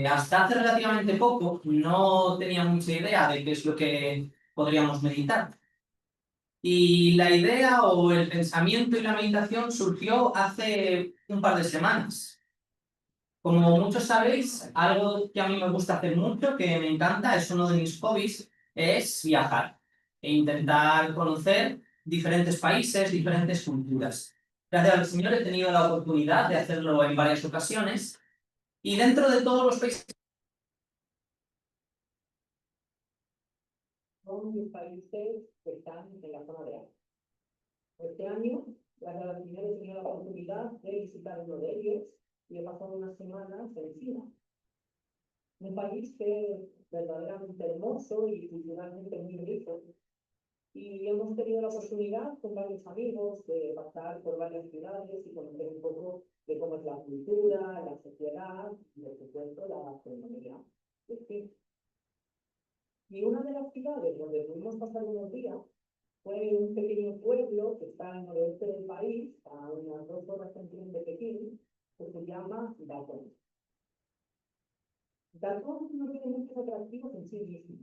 Hasta hace relativamente poco no tenía mucha idea de qué es lo que podríamos meditar. Y la idea o el pensamiento y la meditación surgió hace un par de semanas. Como muchos sabéis, algo que a mí me gusta hacer mucho, que me encanta, es uno de mis hobbies, es viajar e intentar conocer diferentes países, diferentes culturas. Gracias al Señor he tenido la oportunidad de hacerlo en varias ocasiones y dentro de todos los países son los países que están en la zona de África. Este año, gracias al Señor, he tenido la oportunidad de visitar uno de ellos y he pasado unas semanas en China. Un país que es verdaderamente hermoso y culturalmente muy rico. Y hemos tenido la oportunidad con varios amigos de pasar por varias ciudades y conocer un poco de cómo es la cultura, la sociedad y, por supuesto, la gastronomía. Y una de las ciudades donde pudimos pasar unos días fue un pequeño pueblo que está en el noroeste del país, a unas 2 horas en tren de Pekín, que se llama Datong. Datong no tiene muchos atractivos en sí mismo,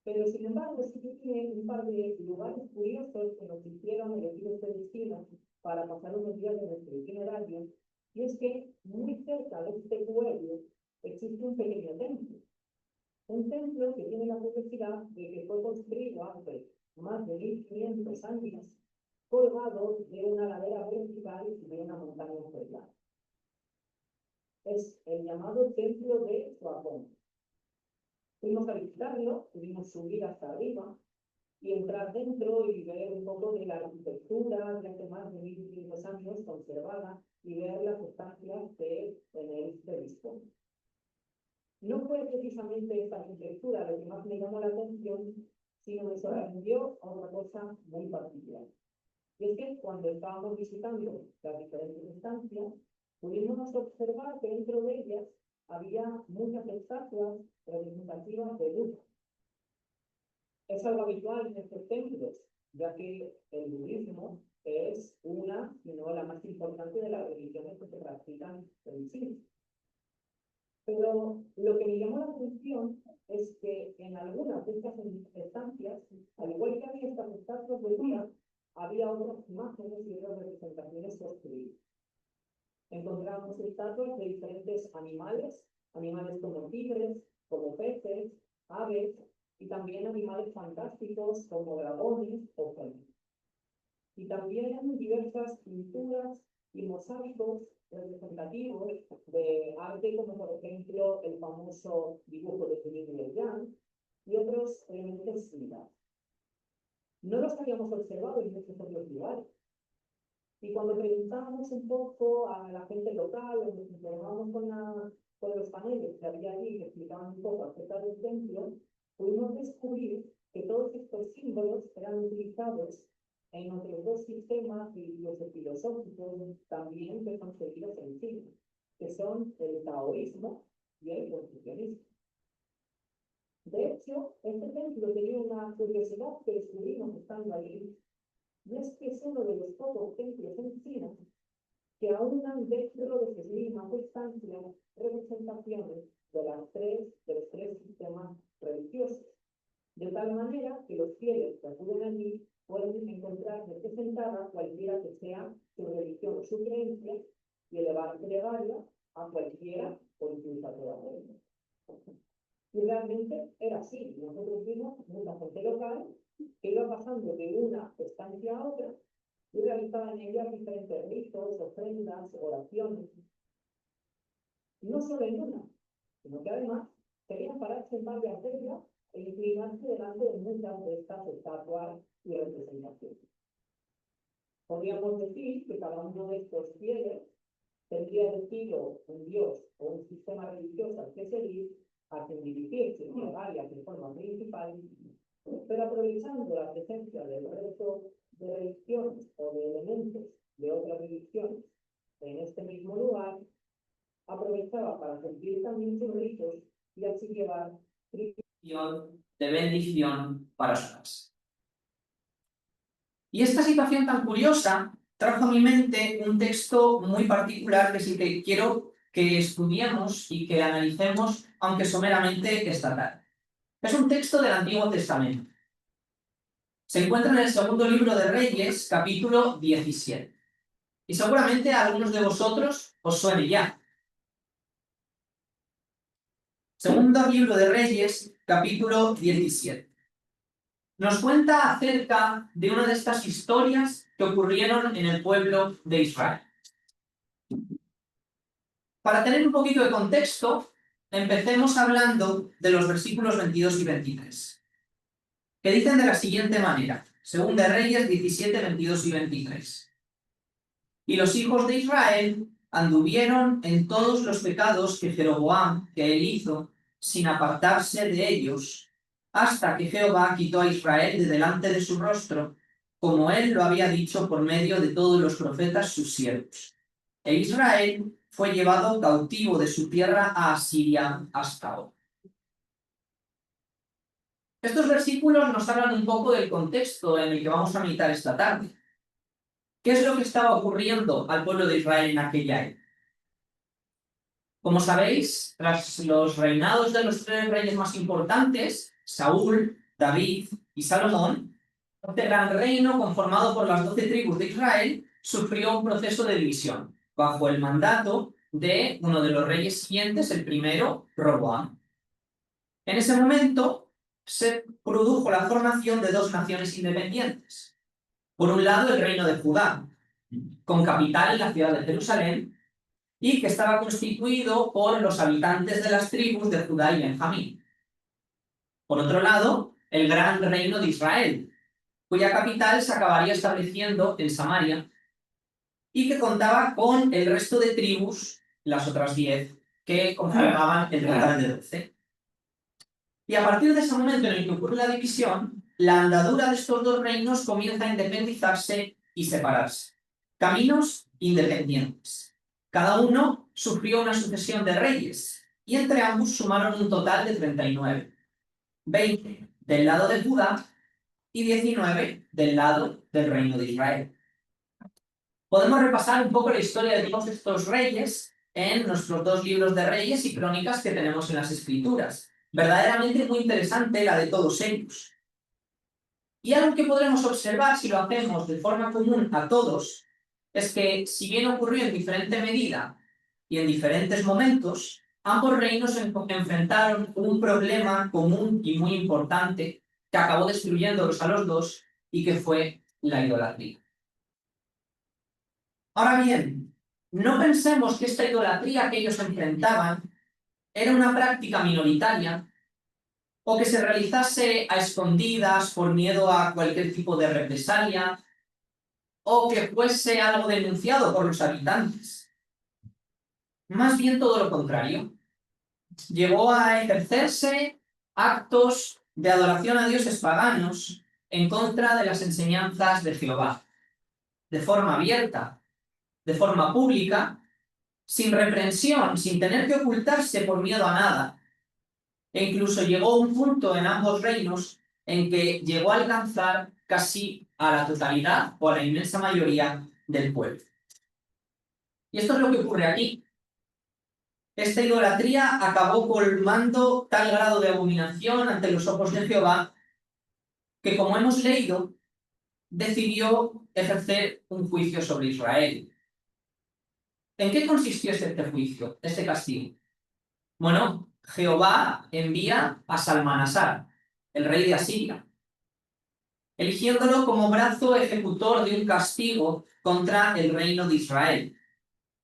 pero sin embargo sí que tiene un par de lugares curiosos que nos hicieron elegir este destino para pasar unos días de nuestro itinerario, y es que muy cerca de este pueblo existe un pequeño templo. Un templo que tiene la curiosidad de que fue construido hace más de 1500 años, colgado de una ladera vertical de una montaña cercana. Es el llamado Templo de Suabón. Fuimos a visitarlo, pudimos subir hasta arriba y entrar dentro y ver un poco de la arquitectura de hace más de 1500 años conservada y ver las estancias que en él se disponen. No fue precisamente esta arquitectura lo que más me llamó la atención, sino me sorprendió a una cosa muy particular. Y es que cuando estábamos visitando las diferentes estancias, pudimos observar que dentro de ellas había muchas estatuas representativas de Buda. Es algo habitual en estos templos, ya que el budismo es una, si no la más importante de las religiones que se practican en China. Pero lo que me llamó la atención es que en algunas de estas estancias, al igual que había estas estatuas de Buda, había otras imágenes y otras representaciones construidas. Encontramos estatuas de diferentes animales, animales como tigres, como peces, aves, y también animales fantásticos como dragones o fénix. Y también diversas pinturas y mosaicos representativos de arte, como por ejemplo el famoso dibujo de Felipe Jan y otros elementos similares. No los habíamos observado en muchos otros lugares. Y cuando preguntábamos un poco a la gente local, o nos informábamos con los paneles que había allí que explicaban un poco acerca del templo, pudimos descubrir que todos estos símbolos eran utilizados en otros dos sistemas filosóficos también que son seguidos en China, que son el taoísmo y el confucianismo. De hecho, este templo tenía una curiosidad que descubrimos estando allí, y es que es uno de los pocos templos en China que aunan dentro de sus mismas estancias representaciones de los tres sistemas religiosos, de tal manera que los fieles que acuden allí pueden encontrar representada cualquiera que sea su religión o su creencia y elevar plegaria a cualquiera o incluso a toda ella. Y realmente era así. Nosotros vimos mucha gente local que iba pasando de una estancia a otra y realizaba en ella diferentes ritos, ofrendas, oraciones. No solo en una, sino que además querían pararse en varias de ellas e inclinarse delante de muchas de estas estatuas y representaciones. Podríamos decir que cada uno de estos fieles tendría elegido un dios o un sistema religioso al que seguir, a quien dirigirse y varias de forma principal, pero aprovechando la presencia del resto de religiones o de elementos de otras religiones en este mismo lugar, aprovechaba para cumplir también sus ritos y así llevar de bendición para su casa. Y esta situación tan curiosa trajo a mi mente un texto muy particular que sí que quiero que estudiemos y que analicemos, aunque someramente esta tarde. Es un texto del Antiguo Testamento. Se encuentra en el segundo libro de Reyes, capítulo 17. Y seguramente a algunos de vosotros os suene ya. Segundo libro de Reyes, capítulo 17. Nos cuenta acerca de una de estas historias que ocurrieron en el pueblo de Israel. Para tener un poquito de contexto, empecemos hablando de los versículos 22 y 23, que dicen de la siguiente manera, Segunda de Reyes 17, 22 y 23. Y los hijos de Israel anduvieron en todos los pecados que Jeroboam, que él hizo, sin apartarse de ellos, hasta que Jehová quitó a Israel de delante de su rostro, como él lo había dicho por medio de todos los profetas sus siervos. E Israel fue llevado cautivo de su tierra a Asiria hasta hoy. Estos versículos nos hablan un poco del contexto en el que vamos a meditar esta tarde. ¿Qué es lo que estaba ocurriendo al pueblo de Israel en aquella época? Como sabéis, tras los reinados de los tres reyes más importantes, Saúl, David y Salomón, este gran reino conformado por las 12 tribus de Israel sufrió un proceso de división bajo el mandato de uno de los reyes siguientes, el primero, Roboam. En ese momento se produjo la formación de dos naciones independientes. Por un lado, el reino de Judá, con capital en la ciudad de Jerusalén, y que estaba constituido por los habitantes de las tribus de Judá y Benjamín. Por otro lado, el gran reino de Israel, cuya capital se acabaría estableciendo en Samaria, y que contaba con el resto de tribus, las otras 10, que conformaban el total de 12. Y a partir de ese momento en el que ocurre la división, la andadura de estos dos reinos comienza a independizarse y separarse. Caminos independientes. Cada uno sufrió una sucesión de reyes, y entre ambos sumaron un total de 39. 20 del lado de Judá y 19 del lado del reino de Israel. Podemos repasar un poco la historia de todos estos reyes en nuestros dos libros de Reyes y Crónicas que tenemos en las Escrituras. Verdaderamente muy interesante la de todos ellos. Y algo que podremos observar si lo hacemos de forma común a todos es que, si bien ocurrió en diferente medida y en diferentes momentos, ambos reinos enfrentaron un problema común y muy importante que acabó destruyéndolos a los dos y que fue la idolatría. Ahora bien, no pensemos que esta idolatría que ellos enfrentaban era una práctica minoritaria o que se realizase a escondidas por miedo a cualquier tipo de represalia o que fuese algo denunciado por los habitantes. Más bien todo lo contrario. Llegó a ejercerse actos de adoración a dioses paganos en contra de las enseñanzas de Jehová, de forma abierta, de forma pública, sin reprensión, sin tener que ocultarse por miedo a nada. E incluso llegó un punto en ambos reinos en que llegó a alcanzar casi a la totalidad o a la inmensa mayoría del pueblo. Y esto es lo que ocurre aquí. Esta idolatría acabó colmando tal grado de abominación ante los ojos de Jehová que, como hemos leído, decidió ejercer un juicio sobre Israel. ¿En qué consistió este juicio, este castigo? Bueno, Jehová envía a Salmanasar, el rey de Asiria, eligiéndolo como brazo ejecutor de un castigo contra el reino de Israel,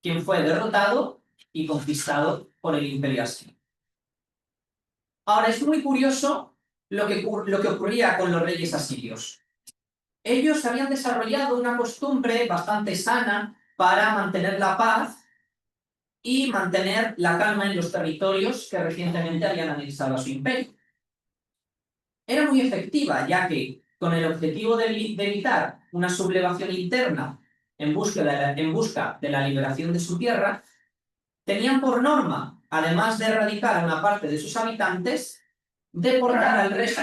quien fue derrotado y conquistado por el imperio asirio. Ahora, es muy curioso lo que ocurría con los reyes asirios. Ellos habían desarrollado una costumbre bastante sana para mantener la paz y mantener la calma en los territorios que recientemente habían anexado a su imperio. Era muy efectiva, ya que, con el objetivo de evitar una sublevación interna en busca de la liberación de su tierra, tenían por norma, además de erradicar a una parte de sus habitantes, deportar al resto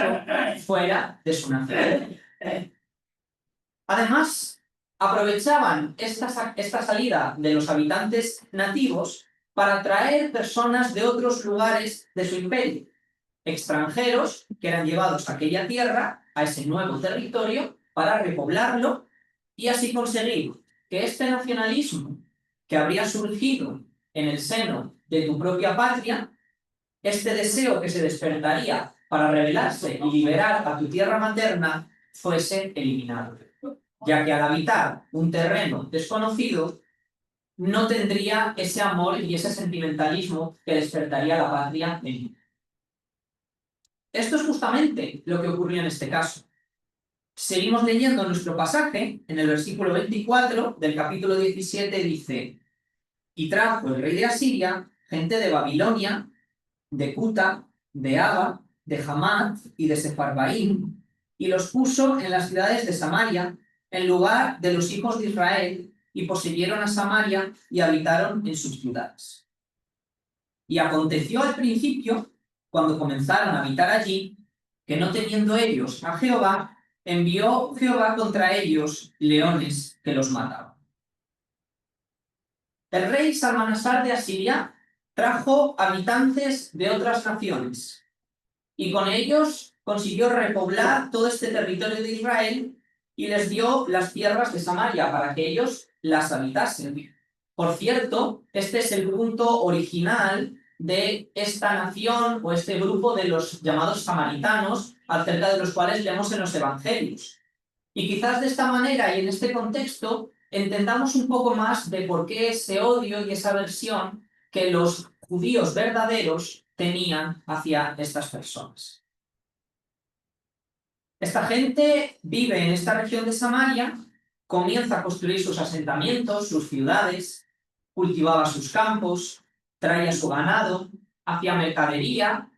fuera de su nación. Además, aprovechaban esta salida de los habitantes nativos para traer personas de otros lugares de su imperio, extranjeros que eran llevados a aquella tierra, a ese nuevo territorio, para repoblarlo y así conseguir que este nacionalismo que habría surgido en el seno de tu propia patria, este deseo que se despertaría para rebelarse y liberar a tu tierra materna, fuese eliminado, ya que al habitar un terreno desconocido, no tendría ese amor y ese sentimentalismo que despertaría la patria en mí. Esto es justamente lo que ocurrió en este caso. Seguimos leyendo nuestro pasaje, en el versículo 24 del capítulo 17 dice: y trajo el rey de Asiria gente de Babilonia, de Cuta, de Aba, de Hamat y de Sefarbaim, y los puso en las ciudades de Samaria, en lugar de los hijos de Israel, y poseyeron a Samaria y habitaron en sus ciudades. Y aconteció al principio, cuando comenzaron a habitar allí, que no teniendo ellos a Jehová, envió Jehová contra ellos leones que los mataban. El rey Salmanasar de Asiria trajo habitantes de otras naciones y con ellos consiguió repoblar todo este territorio de Israel y les dio las tierras de Samaria para que ellos las habitasen. Por cierto, este es el punto original de esta nación o este grupo de los llamados samaritanos, acerca de los cuales leemos en los evangelios. Y quizás de esta manera y en este contexto entendamos un poco más de por qué ese odio y esa aversión que los judíos verdaderos tenían hacia estas personas. Esta gente vive en esta región de Samaria, comienza a construir sus asentamientos, sus ciudades, cultivaba sus campos, traía su ganado, hacía mercadería,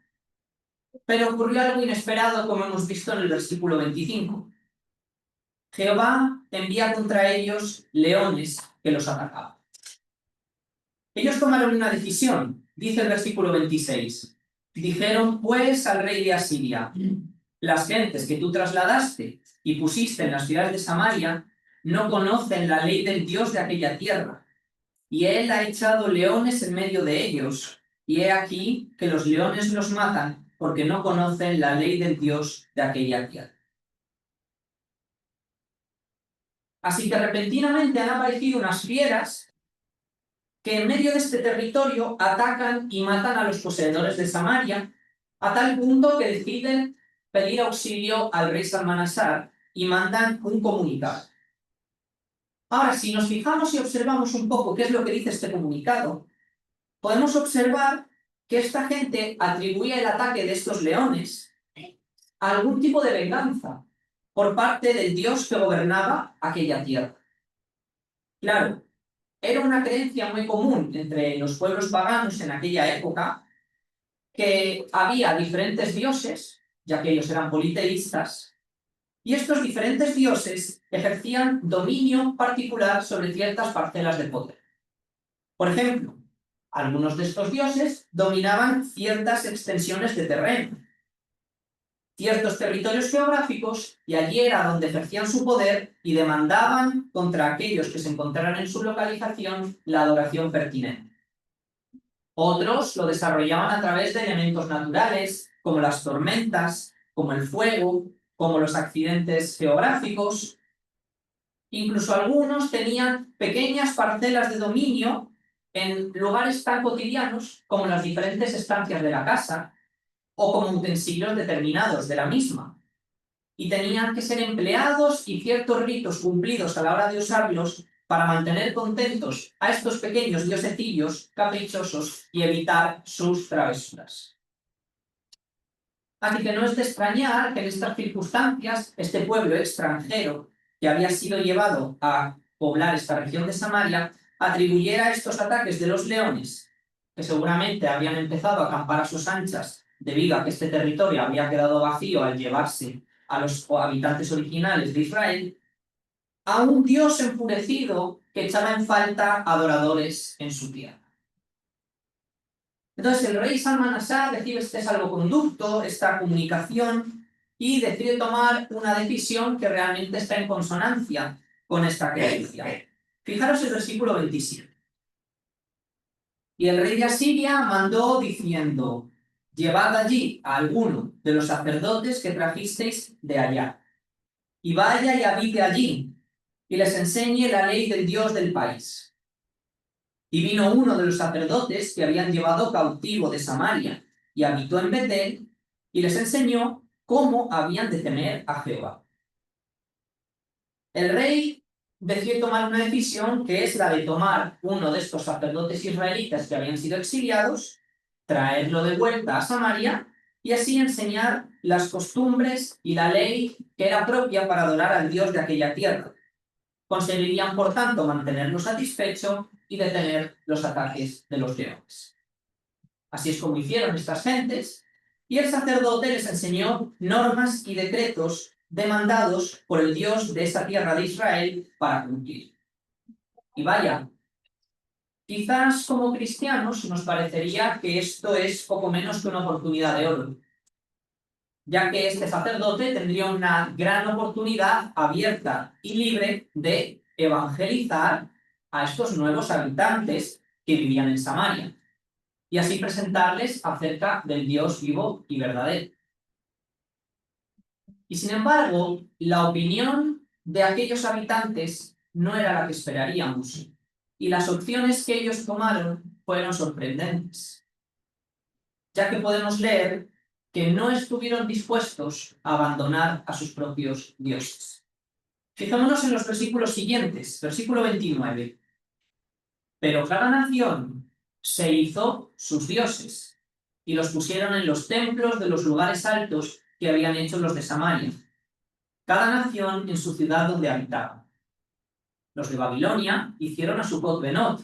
pero ocurrió algo inesperado, como hemos visto en el versículo 25. Jehová envía contra ellos leones que los atacaban. Ellos tomaron una decisión, dice el versículo 26. Dijeron pues al rey de Asiria: las gentes que tú trasladaste y pusiste en las ciudades de Samaria no conocen la ley del Dios de aquella tierra, y él ha echado leones en medio de ellos, y he aquí que los leones los matan porque no conocen la ley del Dios de aquella tierra. Así que repentinamente han aparecido unas fieras que en medio de este territorio atacan y matan a los poseedores de Samaria, a tal punto que deciden pedir auxilio al rey Salmanasar y mandan un comunicado. Ahora, si nos fijamos y observamos un poco qué es lo que dice este comunicado, podemos observar que esta gente atribuía el ataque de estos leones a algún tipo de venganza por parte del Dios que gobernaba aquella tierra. Claro, era una creencia muy común entre los pueblos paganos en aquella época que había diferentes dioses, ya que ellos eran politeístas, y estos diferentes dioses ejercían dominio particular sobre ciertas parcelas de poder. Por ejemplo, algunos de estos dioses dominaban ciertas extensiones de terreno, ciertos territorios geográficos, y allí era donde ejercían su poder y demandaban contra aquellos que se encontraran en su localización la adoración pertinente. Otros lo desarrollaban a través de elementos naturales, como las tormentas, como el fuego, como los accidentes geográficos. Incluso algunos tenían pequeñas parcelas de dominio en lugares tan cotidianos como las diferentes estancias de la casa o como utensilios determinados de la misma. Y tenían que ser empleados y ciertos ritos cumplidos a la hora de usarlos para mantener contentos a estos pequeños diosecillos caprichosos y evitar sus travesuras. Así que no es de extrañar que en estas circunstancias este pueblo extranjero que había sido llevado a poblar esta región de Samaria atribuyera estos ataques de los leones, que seguramente habían empezado a acampar a sus anchas debido a que este territorio había quedado vacío al llevarse a los habitantes originales de Israel, a un Dios enfurecido que echaba en falta adoradores en su tierra. Entonces el rey Salmanasar recibe este salvoconducto, esta comunicación, y decide tomar una decisión que realmente está en consonancia con esta creencia. Fijaros el versículo 27. Y el rey de Asiria mandó diciendo: llevad allí a alguno de los sacerdotes que trajisteis de allá, y vaya y habite allí, y les enseñe la ley del Dios del país. Y vino uno de los sacerdotes que habían llevado cautivo de Samaria, y habitó en Betel, y les enseñó cómo habían de temer a Jehová. El rey decidió tomar una decisión, que es la de tomar uno de estos sacerdotes israelitas que habían sido exiliados, traerlo de vuelta a Samaria y así enseñar las costumbres y la ley que era propia para adorar al Dios de aquella tierra. Conseguirían, por tanto, mantenerlo satisfecho y detener los ataques de los leones. Así es como hicieron estas gentes, y el sacerdote les enseñó normas y decretos demandados por el Dios de esa tierra de Israel para cumplir. Y vaya, quizás como cristianos nos parecería que esto es poco menos que una oportunidad de oro, ya que este sacerdote tendría una gran oportunidad abierta y libre de evangelizar a estos nuevos habitantes que vivían en Samaria, y así presentarles acerca del Dios vivo y verdadero. Y sin embargo, la opinión de aquellos habitantes no era la que esperaríamos, y las opciones que ellos tomaron fueron sorprendentes, ya que podemos leer que no estuvieron dispuestos a abandonar a sus propios dioses. Fijémonos en los versículos siguientes, versículo 29. Pero cada nación se hizo sus dioses, y los pusieron en los templos de los lugares altos que habían hecho los de Samaria, cada nación en su ciudad donde habitaba. Los de Babilonia hicieron a Sucot-Benot,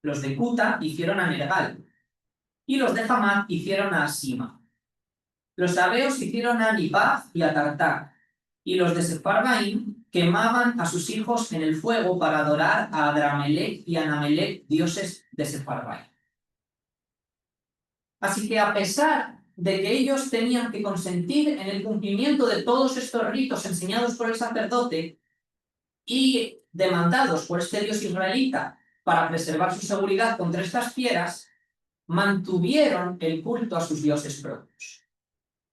los de Cuta hicieron a Nergal, y los de Hamat hicieron a Asima. Los sabeos hicieron a Nipaz y a Tartak, y los de Sepharvaim quemaban a sus hijos en el fuego para adorar a Adramelech y Anamelech, dioses de Sepharvaim. Así que a pesar de que ellos tenían que consentir en el cumplimiento de todos estos ritos enseñados por el sacerdote y demandados por este Dios israelita para preservar su seguridad contra estas fieras, mantuvieron el culto a sus dioses propios.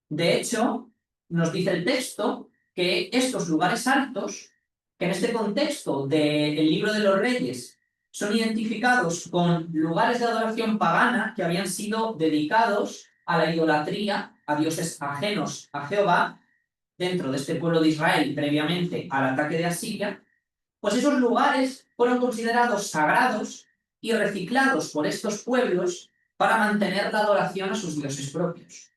De hecho, nos dice el texto que estos lugares altos, que en este contexto del libro de los Reyes son identificados con lugares de adoración pagana que habían sido dedicados a la idolatría, a dioses ajenos a Jehová, dentro de este pueblo de Israel previamente al ataque de Asiria, pues esos lugares fueron considerados sagrados y reciclados por estos pueblos para mantener la adoración a sus dioses propios.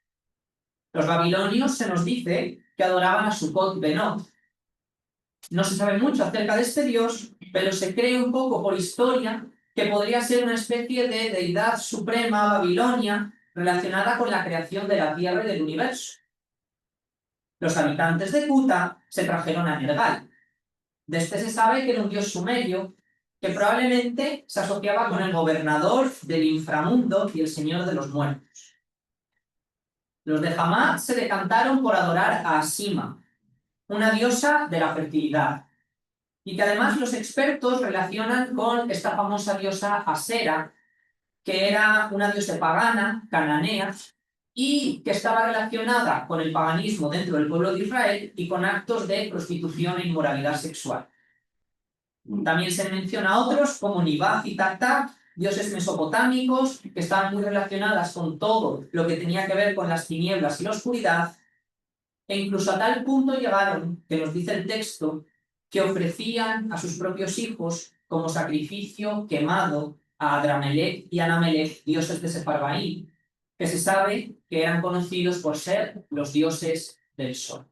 Los babilonios se nos dice que adoraban a Sucot-Benot. No se sabe mucho acerca de este dios, pero se cree un poco por historia que podría ser una especie de deidad suprema babilonia relacionada con la creación de la tierra y del universo. Los habitantes de Cuta se trajeron a Nergal. De este se sabe que era un dios sumerio que probablemente se asociaba con el gobernador del inframundo y el señor de los muertos. Los de Hamat se decantaron por adorar a Asima, una diosa de la fertilidad, y que además los expertos relacionan con esta famosa diosa Asera, que era una diosa pagana, cananea, y que estaba relacionada con el paganismo dentro del pueblo de Israel y con actos de prostitución e inmoralidad sexual. También se menciona a otros como Nibaf y Tartak, dioses mesopotámicos que estaban muy relacionadas con todo lo que tenía que ver con las tinieblas y la oscuridad, e incluso a tal punto llegaron, que nos dice el texto, que ofrecían a sus propios hijos como sacrificio quemado a Adramelech y Anamelech, dioses de Sepharvaim, que se sabe que eran conocidos por ser los dioses del sol.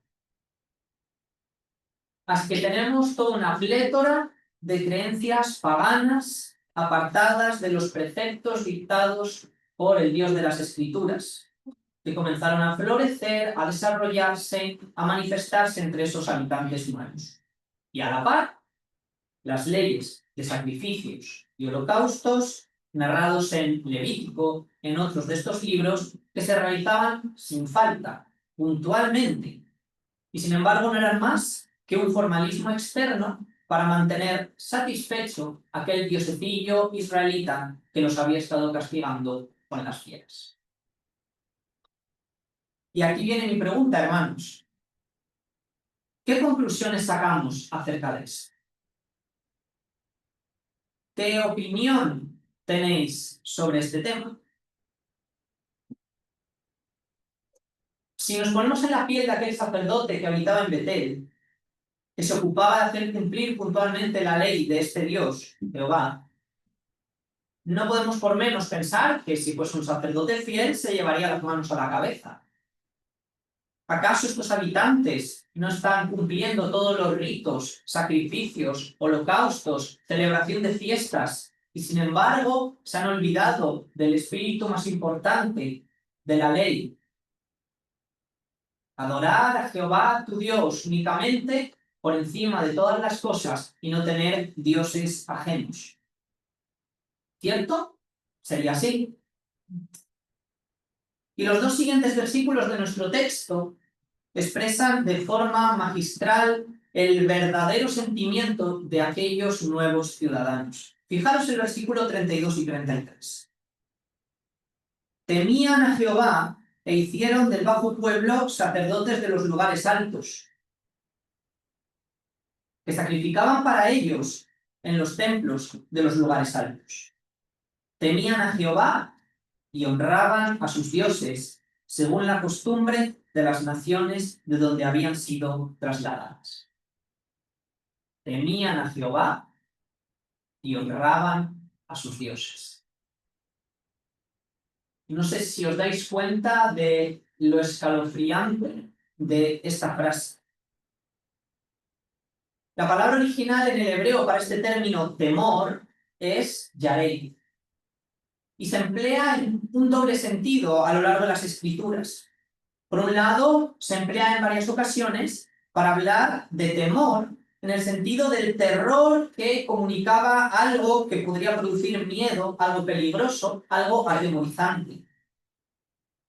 Así que tenemos toda una plétora de creencias paganas apartadas de los preceptos dictados por el Dios de las Escrituras, que comenzaron a florecer, a desarrollarse, a manifestarse entre esos habitantes humanos. Y a la par, las leyes de sacrificios y holocaustos, narrados en Levítico, en otros de estos libros, que se realizaban sin falta, puntualmente, y sin embargo no eran más que un formalismo externo para mantener satisfecho aquel diosecillo israelita que los había estado castigando con las fieras. Y aquí viene mi pregunta, hermanos. ¿Qué conclusiones sacamos acerca de esto? ¿Qué opinión tenéis sobre este tema? Si nos ponemos en la piel de aquel sacerdote que habitaba en Betel, que se ocupaba de hacer cumplir puntualmente la ley de este Dios, Jehová, no podemos por menos pensar que si fuese un sacerdote fiel se llevaría las manos a la cabeza. ¿Acaso estos habitantes no están cumpliendo todos los ritos, sacrificios, holocaustos, celebración de fiestas, y sin embargo se han olvidado del espíritu más importante de la ley? Adorar a Jehová tu Dios únicamente por encima de todas las cosas y no tener dioses ajenos. ¿Cierto? Sería así. Y los dos siguientes versículos de nuestro texto expresan de forma magistral el verdadero sentimiento de aquellos nuevos ciudadanos. Fijaros el versículo 32 y 33. Temían a Jehová e hicieron del bajo pueblo sacerdotes de los lugares altos, que sacrificaban para ellos en los templos de los lugares altos. Temían a Jehová y honraban a sus dioses, según la costumbre de las naciones de donde habían sido trasladadas. Temían a Jehová y honraban a sus dioses. No sé si os dais cuenta de lo escalofriante de esta frase. La palabra original en el hebreo para este término temor es yarei, y se emplea en un doble sentido a lo largo de las Escrituras. Por un lado, se emplea en varias ocasiones para hablar de temor en el sentido del terror que comunicaba algo que podría producir miedo, algo peligroso, algo atemorizante.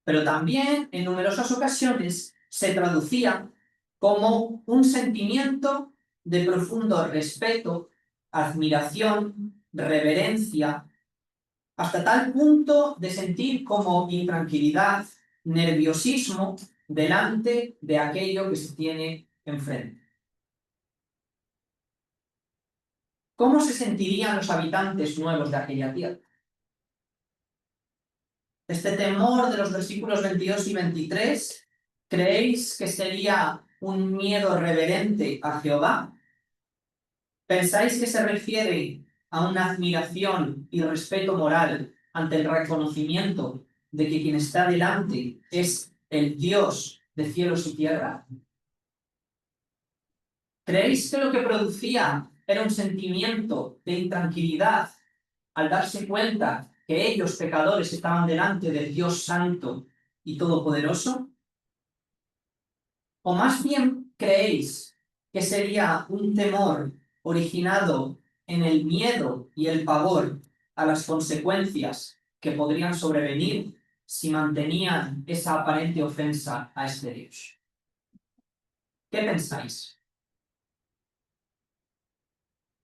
Pero también en numerosas ocasiones se traducía como un sentimiento de profundo respeto, admiración, reverencia, hasta tal punto de sentir como intranquilidad, nerviosismo delante de aquello que se tiene enfrente. ¿Cómo se sentirían los habitantes nuevos de aquella tierra? Este temor de los versículos 22 y 23, ¿creéis que sería un miedo reverente a Jehová? ¿Pensáis que se refiere a una admiración y respeto moral ante el reconocimiento de que quien está delante es el Dios de cielos y tierra? ¿Creéis que lo que producía era un sentimiento de intranquilidad al darse cuenta que ellos, pecadores, estaban delante del Dios Santo y Todopoderoso? ¿O más bien creéis que sería un temor originado en el miedo y el pavor a las consecuencias que podrían sobrevenir si mantenían esa aparente ofensa a este Dios? ¿Qué pensáis?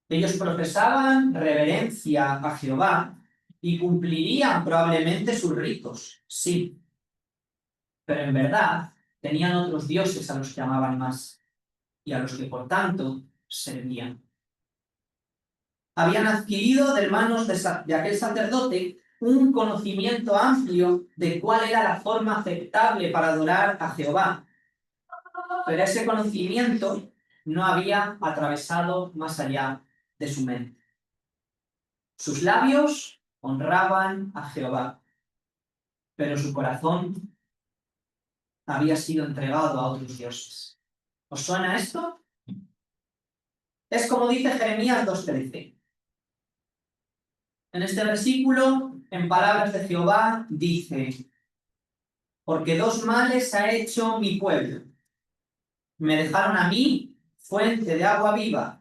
Ellos profesaban reverencia a Jehová y cumplirían probablemente sus ritos, sí, pero en verdad tenían otros dioses a los que amaban más y a los que por tanto servían. Habían adquirido de manos de aquel sacerdote un conocimiento amplio de cuál era la forma aceptable para adorar a Jehová, pero ese conocimiento no había atravesado más allá de su mente. Sus labios honraban a Jehová, pero su corazón había sido entregado a otros dioses. ¿Os suena esto? Es como dice Jeremías 2:13. En este versículo, en palabras de Jehová, dice: porque dos males ha hecho mi pueblo. Me dejaron a mí fuente de agua viva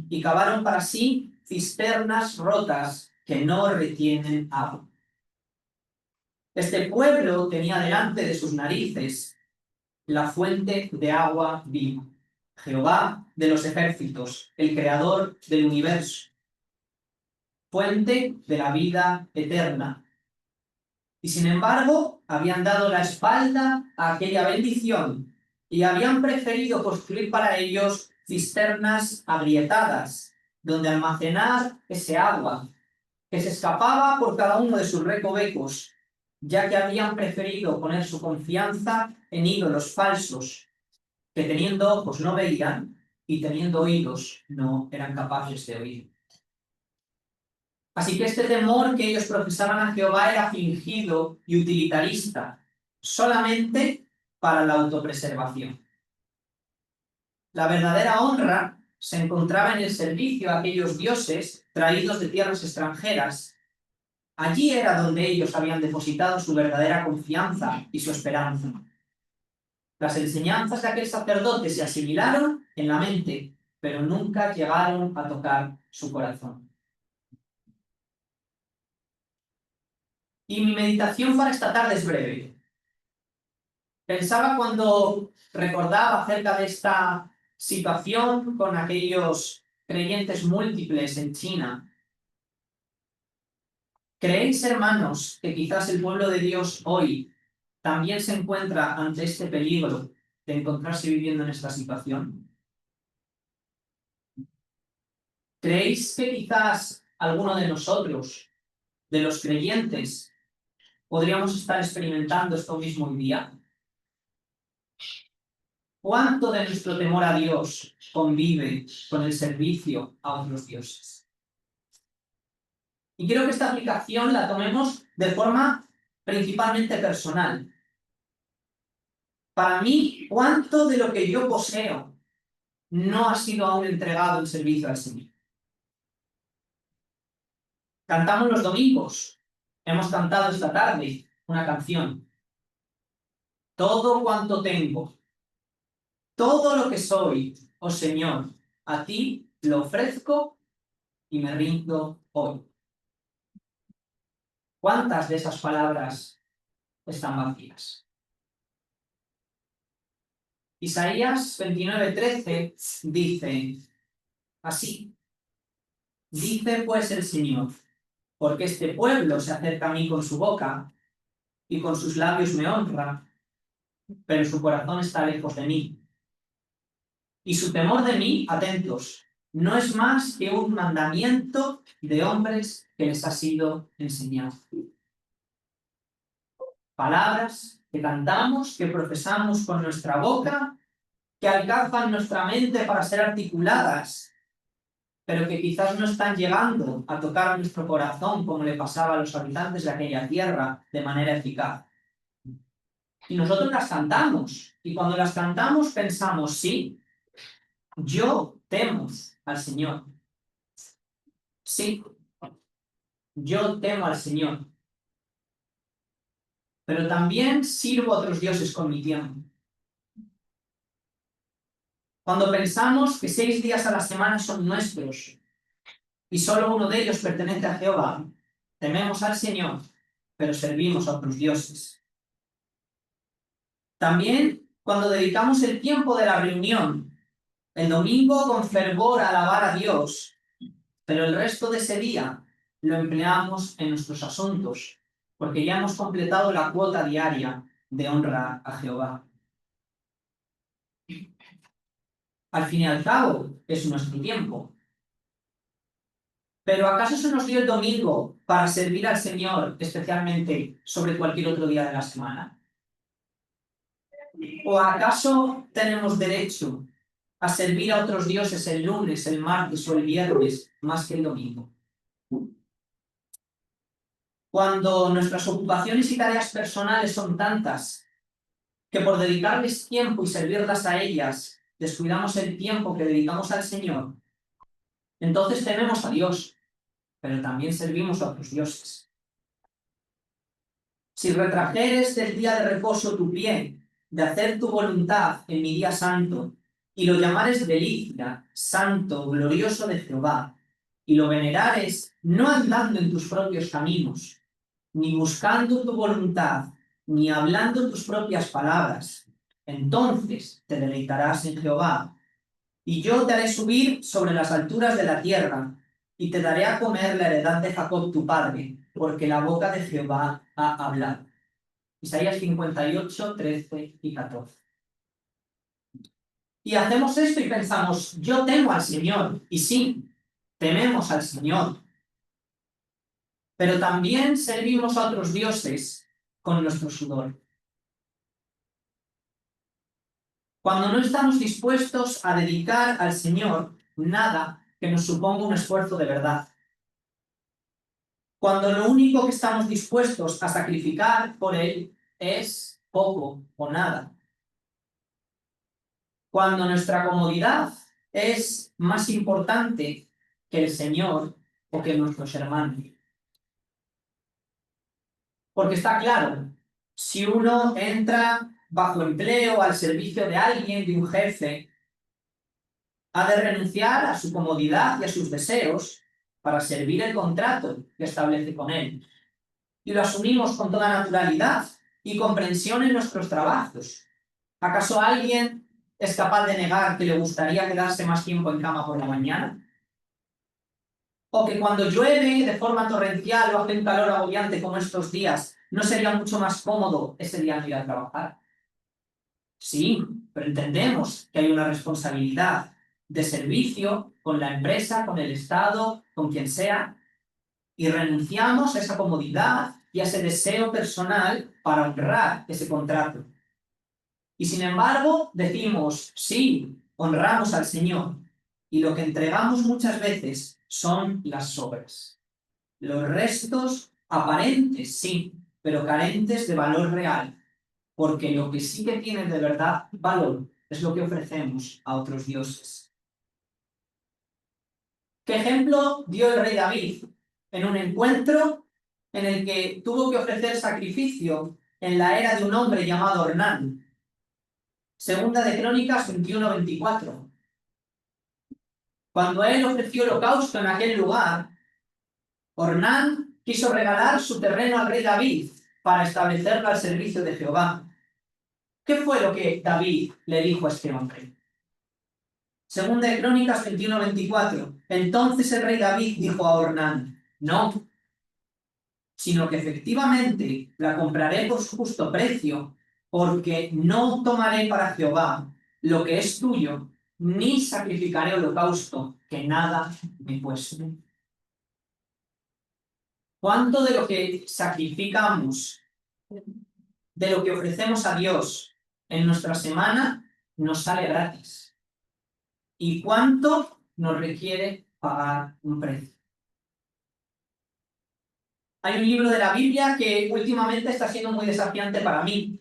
y cavaron para sí cisternas rotas que no retienen agua. Este pueblo tenía delante de sus narices la fuente de agua viva, Jehová de los ejércitos, el creador del universo, fuente de la vida eterna. Y sin embargo, habían dado la espalda a aquella bendición y habían preferido construir para ellos cisternas agrietadas, donde almacenar ese agua que se escapaba por cada uno de sus recovecos, ya que habían preferido poner su confianza en ídolos falsos, que teniendo ojos no veían y teniendo oídos no eran capaces de oír. Así que este temor que ellos profesaban a Jehová era fingido y utilitarista, solamente para la autopreservación. La verdadera honra se encontraba en el servicio a aquellos dioses traídos de tierras extranjeras. Allí era donde ellos habían depositado su verdadera confianza y su esperanza. Las enseñanzas de aquel sacerdote se asimilaron en la mente, pero nunca llegaron a tocar su corazón. Y mi meditación para esta tarde es breve. Pensaba cuando recordaba acerca de esta situación con aquellos creyentes múltiples en China. ¿Creéis, hermanos, que quizás el pueblo de Dios hoy también se encuentra ante este peligro de encontrarse viviendo en esta situación? ¿Creéis que quizás alguno de nosotros, de los creyentes, podríamos estar experimentando esto mismo hoy día? ¿Cuánto de nuestro temor a Dios convive con el servicio a otros dioses? Y quiero que esta aplicación la tomemos de forma principalmente personal. Para mí, ¿cuánto de lo que yo poseo no ha sido aún entregado en servicio al Señor? Cantamos los domingos. Hemos cantado esta tarde una canción. Todo cuanto tengo, todo lo que soy, oh Señor, a ti lo ofrezco y me rindo hoy. ¿Cuántas de esas palabras están vacías? Isaías 29:13 dice así: dice pues el Señor, porque este pueblo se acerca a mí con su boca y con sus labios me honra, pero su corazón está lejos de mí. Y su temor de mí, atentos, no es más que un mandamiento de hombres que les ha sido enseñado. Palabras que cantamos, que profesamos con nuestra boca, que alcanzan nuestra mente para ser articuladas, pero que quizás no están llegando a tocar nuestro corazón como le pasaba a los habitantes de aquella tierra de manera eficaz. Y nosotros las cantamos, y cuando las cantamos pensamos, sí, yo temo al Señor. Sí, yo temo al Señor. Pero también sirvo a otros dioses con mi tiempo. Cuando pensamos que 6 días a la semana son nuestros y solo uno de ellos pertenece a Jehová, tememos al Señor, pero servimos a otros dioses. También cuando dedicamos el tiempo de la reunión, el domingo con fervor a alabar a Dios, pero el resto de ese día lo empleamos en nuestros asuntos, porque ya hemos completado la cuota diaria de honra a Jehová. Al fin y al cabo, es nuestro tiempo. ¿Pero acaso se nos dio el domingo para servir al Señor, especialmente sobre cualquier otro día de la semana? ¿O acaso tenemos derecho a servir a otros dioses el lunes, el martes o el viernes más que el domingo? Cuando nuestras ocupaciones y tareas personales son tantas que por dedicarles tiempo y servirlas a ellas descuidamos el tiempo que dedicamos al Señor, entonces tememos a Dios, pero también servimos a otros dioses. Si retrajeres del día de reposo tu pie, de hacer tu voluntad en mi día santo, y lo llamares delicia, santo, glorioso de Jehová, y lo venerares no andando en tus propios caminos, ni buscando tu voluntad, ni hablando tus propias palabras, entonces te deleitarás en Jehová, y yo te haré subir sobre las alturas de la tierra, y te daré a comer la heredad de Jacob tu padre, porque la boca de Jehová ha hablado. Isaías 58, 13 y 14. Y hacemos esto y pensamos, yo temo al Señor, y sí, tememos al Señor, pero también servimos a otros dioses con nuestro sudor. Cuando no estamos dispuestos a dedicar al Señor nada que nos suponga un esfuerzo de verdad. Cuando lo único que estamos dispuestos a sacrificar por Él es poco o nada. Cuando nuestra comodidad es más importante que el Señor o que nuestros hermanos. Porque está claro, si uno entra bajo empleo al servicio de alguien, de un jefe, ha de renunciar a su comodidad y a sus deseos para servir el contrato que establece con él. Y lo asumimos con toda naturalidad y comprensión en nuestros trabajos. ¿Acaso alguien es capaz de negar que le gustaría quedarse más tiempo en cama por la mañana? ¿O que cuando llueve de forma torrencial o hace un calor agobiante como estos días, no sería mucho más cómodo ese día no ir a trabajar? Sí, pero entendemos que hay una responsabilidad de servicio con la empresa, con el Estado, con quien sea, y renunciamos a esa comodidad y a ese deseo personal para honrar ese contrato. Y sin embargo, decimos, sí, honramos al Señor, y lo que entregamos muchas veces son las obras. Los restos aparentes, sí, pero carentes de valor real, porque lo que sí que tiene de verdad valor es lo que ofrecemos a otros dioses. ¿Qué ejemplo dio el rey David en un encuentro en el que tuvo que ofrecer sacrificio en la era de un hombre llamado Ornán? Segunda de Crónicas 21-24. Cuando él ofreció holocausto en aquel lugar, Ornán quiso regalar su terreno al rey David para establecerlo al servicio de Jehová. ¿Qué fue lo que David le dijo a este hombre? Segunda de Crónicas 21-24. Entonces el rey David dijo a Ornán, no, sino que efectivamente la compraré por su justo precio, porque no tomaré para Jehová lo que es tuyo, ni sacrificaré holocausto que nada me cueste. ¿Cuánto de lo que sacrificamos, de lo que ofrecemos a Dios en nuestra semana, nos sale gratis? ¿Y cuánto nos requiere pagar un precio? Hay un libro de la Biblia que últimamente está siendo muy desafiante para mí.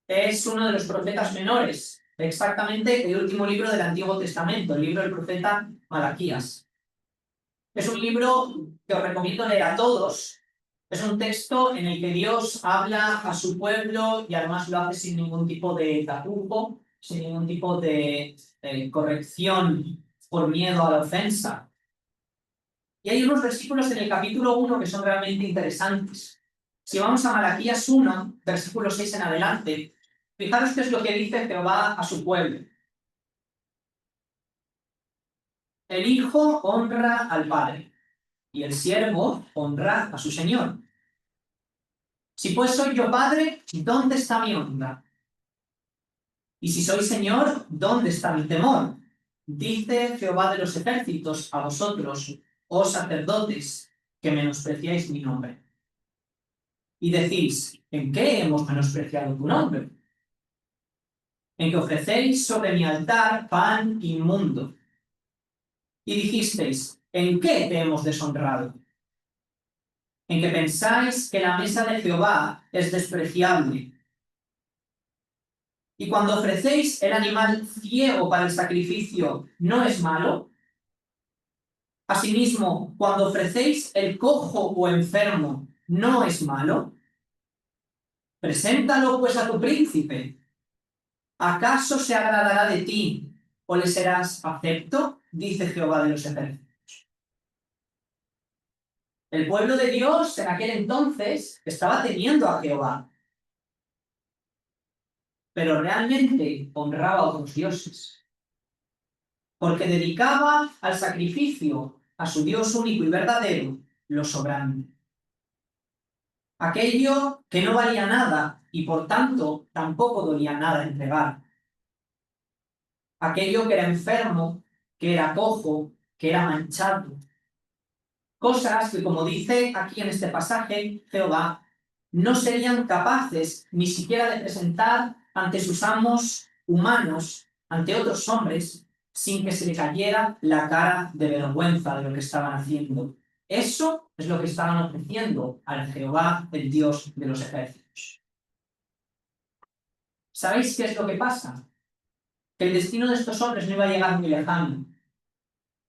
Es uno de los profetas menores, exactamente el último libro del Antiguo Testamento, el libro del profeta Malaquías. Es un libro que os recomiendo leer a todos. Es un texto en el que Dios habla a su pueblo y además lo hace sin ningún tipo de tapujo, sin ningún tipo de corrección por miedo a la ofensa. Y hay unos versículos en el capítulo 1 que son realmente interesantes. Si vamos a Malaquías 1, versículo 6 en adelante, fijaros qué es lo que dice Jehová a su pueblo. El hijo honra al padre, y el siervo honra a su señor. Si pues soy yo padre, ¿dónde está mi honra? Y si soy señor, ¿dónde está mi temor? Dice Jehová de los ejércitos a vosotros, oh sacerdotes, que menospreciáis mi nombre. Y decís, ¿en qué hemos menospreciado tu nombre? En que ofrecéis sobre mi altar pan inmundo. Y dijisteis, ¿en qué te hemos deshonrado? En que pensáis que la mesa de Jehová es despreciable. Y cuando ofrecéis el animal ciego para el sacrificio, ¿no es malo? Asimismo, cuando ofrecéis el cojo o enfermo, ¿no es malo? Preséntalo pues a tu príncipe. ¿Acaso se agradará de ti o le serás acepto? Dice Jehová de los ejércitos. El pueblo de Dios en aquel entonces estaba temiendo a Jehová, pero realmente honraba a otros dioses. porque dedicaba al sacrificio a su Dios único y verdadero lo sobrante. Aquello que no valía nada y por tanto tampoco dolía nada entregar. Aquello que era enfermo, que era cojo, que era manchado. Cosas que, como dice aquí en este pasaje, Jehová, no serían capaces ni siquiera de presentar ante sus amos humanos, ante otros hombres, sin que se le cayera la cara de vergüenza de lo que estaban haciendo. Eso es lo que estaban ofreciendo al Jehová, el Dios de los ejércitos. ¿Sabéis qué es lo que pasa? Que el destino de estos hombres no iba a llegar muy lejano.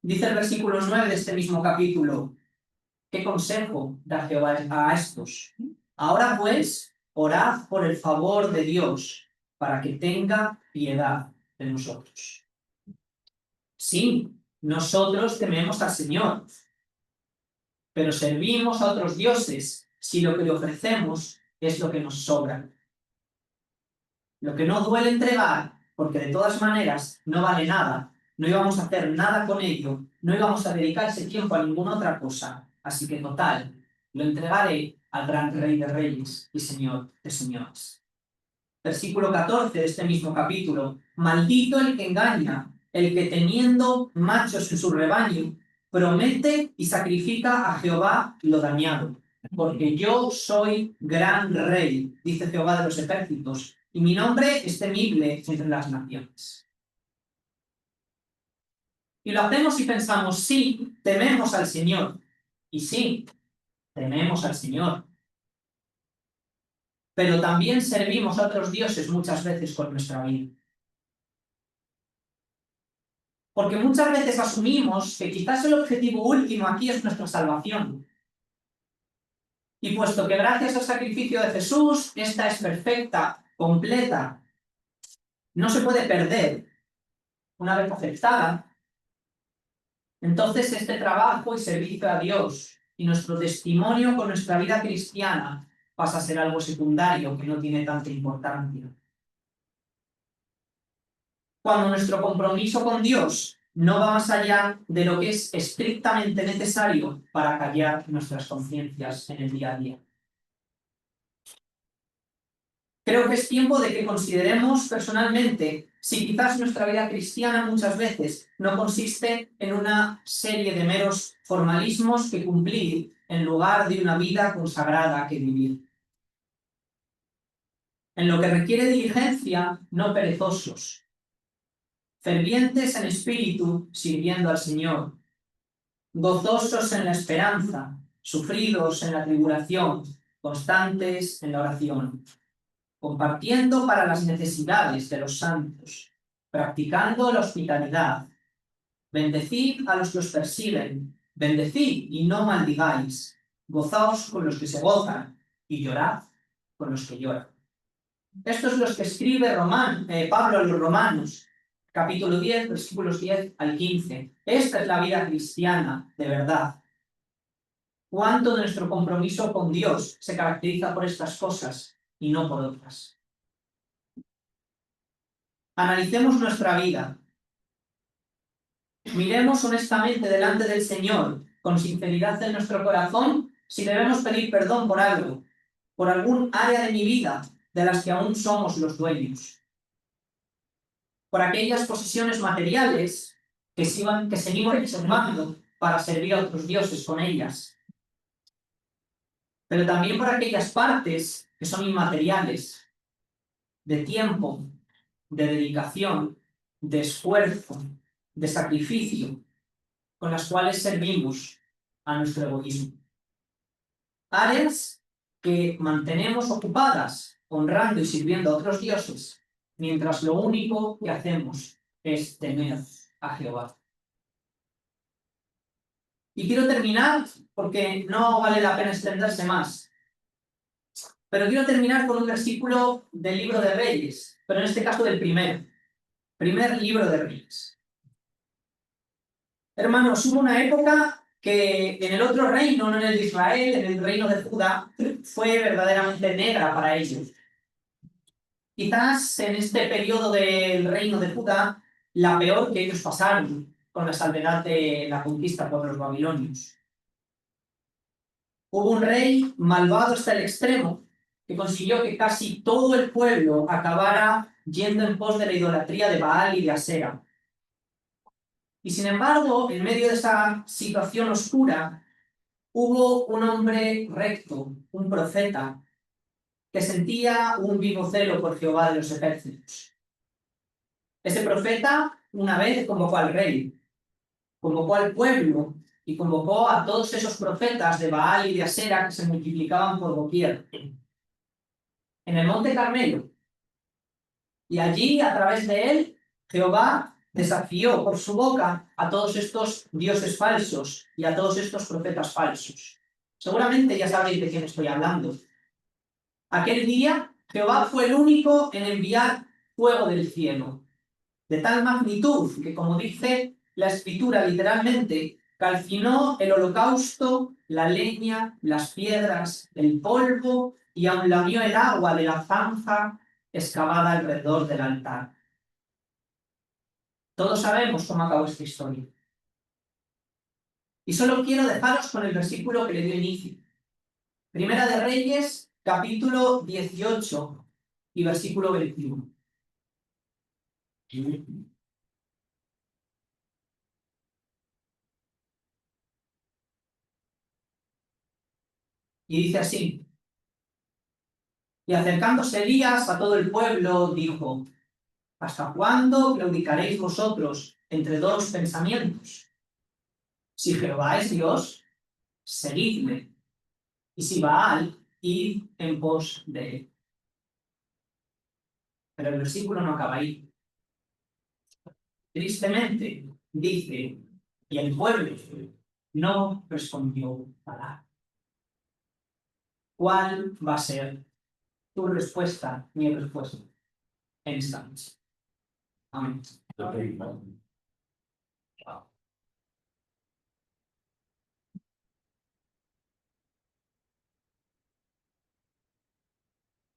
Dice el versículo 9 de este mismo capítulo: ¿qué consejo da Jehová a estos? Ahora pues, orad por el favor de Dios, para que tenga piedad de nosotros. Sí, nosotros tememos al Señor, pero servimos a otros dioses si lo que le ofrecemos es lo que nos sobra. Lo que no duele entregar, porque de todas maneras no vale nada, no íbamos a hacer nada con ello, no íbamos a dedicar ese tiempo a ninguna otra cosa. Así que total, lo entregaré al gran Rey de Reyes y Señor de Señores. Versículo 14 de este mismo capítulo: maldito el que engaña, el que teniendo machos en su rebaño, promete y sacrifica a Jehová lo dañado. Porque yo soy gran rey, dice Jehová de los ejércitos, y mi nombre es temible entre las naciones. Y lo hacemos y pensamos: sí, tememos al Señor. Y sí, tememos al Señor. Pero también servimos a otros dioses muchas veces con nuestra vida. Porque muchas veces asumimos que quizás el objetivo último aquí es nuestra salvación. Y puesto que gracias al sacrificio de Jesús, esta es perfecta, completa, no se puede perder una vez aceptada, entonces este trabajo y servicio a Dios y nuestro testimonio con nuestra vida cristiana pasa a ser algo secundario que no tiene tanta importancia. Cuando nuestro compromiso con Dios no va más allá de lo que es estrictamente necesario para callar nuestras conciencias en el día a día. Creo que es tiempo de que consideremos personalmente si quizás nuestra vida cristiana muchas veces no consiste en una serie de meros formalismos que cumplir en lugar de una vida consagrada que vivir. En lo que requiere diligencia, no perezosos, fervientes en espíritu, sirviendo al Señor, gozosos en la esperanza, sufridos en la tribulación, constantes en la oración, compartiendo para las necesidades de los santos, practicando la hospitalidad. Bendecid a los que os persiguen, bendecid y no maldigáis, gozaos con los que se gozan y llorad con los que lloran. Esto es lo que escribe Pablo a los Romanos, capítulo 10, versículos 10 al 15. Esta es la vida cristiana, de verdad. ¿Cuánto de nuestro compromiso con Dios se caracteriza por estas cosas y no por otras? Analicemos nuestra vida. Miremos honestamente delante del Señor, con sinceridad en nuestro corazón, si debemos pedir perdón por algo, por algún área de mi vida de las que aún somos los dueños. Por aquellas posesiones materiales que seguimos reservando para servir a otros dioses con ellas. Pero también por aquellas partes que son inmateriales, de tiempo, de dedicación, de esfuerzo, de sacrificio, con las cuales servimos a nuestro egoísmo. Áreas que mantenemos ocupadas, honrando y sirviendo a otros dioses, mientras lo único que hacemos es temer a Jehová. Y quiero terminar, porque no vale la pena extenderse más, pero quiero terminar con un versículo del libro de Reyes, pero en este caso del primer libro de Reyes. Hermanos, hubo una época que en el otro reino, no en el de Israel, en el reino de Judá, fue verdaderamente negra para ellos. Quizás en este periodo del reino de Judá la peor que ellos pasaron con la salvedad de la conquista por los babilonios. Hubo un rey malvado hasta el extremo que consiguió que casi todo el pueblo acabara yendo en pos de la idolatría de Baal y de Asera. Y sin embargo, en medio de esa situación oscura, hubo un hombre recto, un profeta, que sentía un vivo celo por Jehová de los ejércitos. Ese profeta una vez convocó al rey, convocó al pueblo y convocó a todos esos profetas de Baal y de Asera que se multiplicaban por doquier en el monte Carmelo. Y allí, a través de él, Jehová desafió por su boca a todos estos dioses falsos y a todos estos profetas falsos. Seguramente ya sabéis de quién estoy hablando. Aquel día, Jehová fue el único en enviar fuego del cielo, de tal magnitud que, como dice la escritura literalmente, calcinó el holocausto, la leña, las piedras, el polvo y aun lamió el agua de la zanja excavada alrededor del altar. Todos sabemos cómo acabó esta historia. Y solo quiero dejaros con el versículo que le dio inicio. Primera de Reyes, capítulo 18 y versículo 21. Y dice así: y acercándose Elías a todo el pueblo, dijo: ¿hasta cuándo claudicaréis vosotros entre dos pensamientos? Si Jehová es Dios, seguidle, y si Baal, id en pos de él. Pero el versículo no acaba ahí. Tristemente, dice: y el pueblo no respondió palabra. ¿Cuál va a ser tu respuesta, mi respuesta, en esta noche? Amén.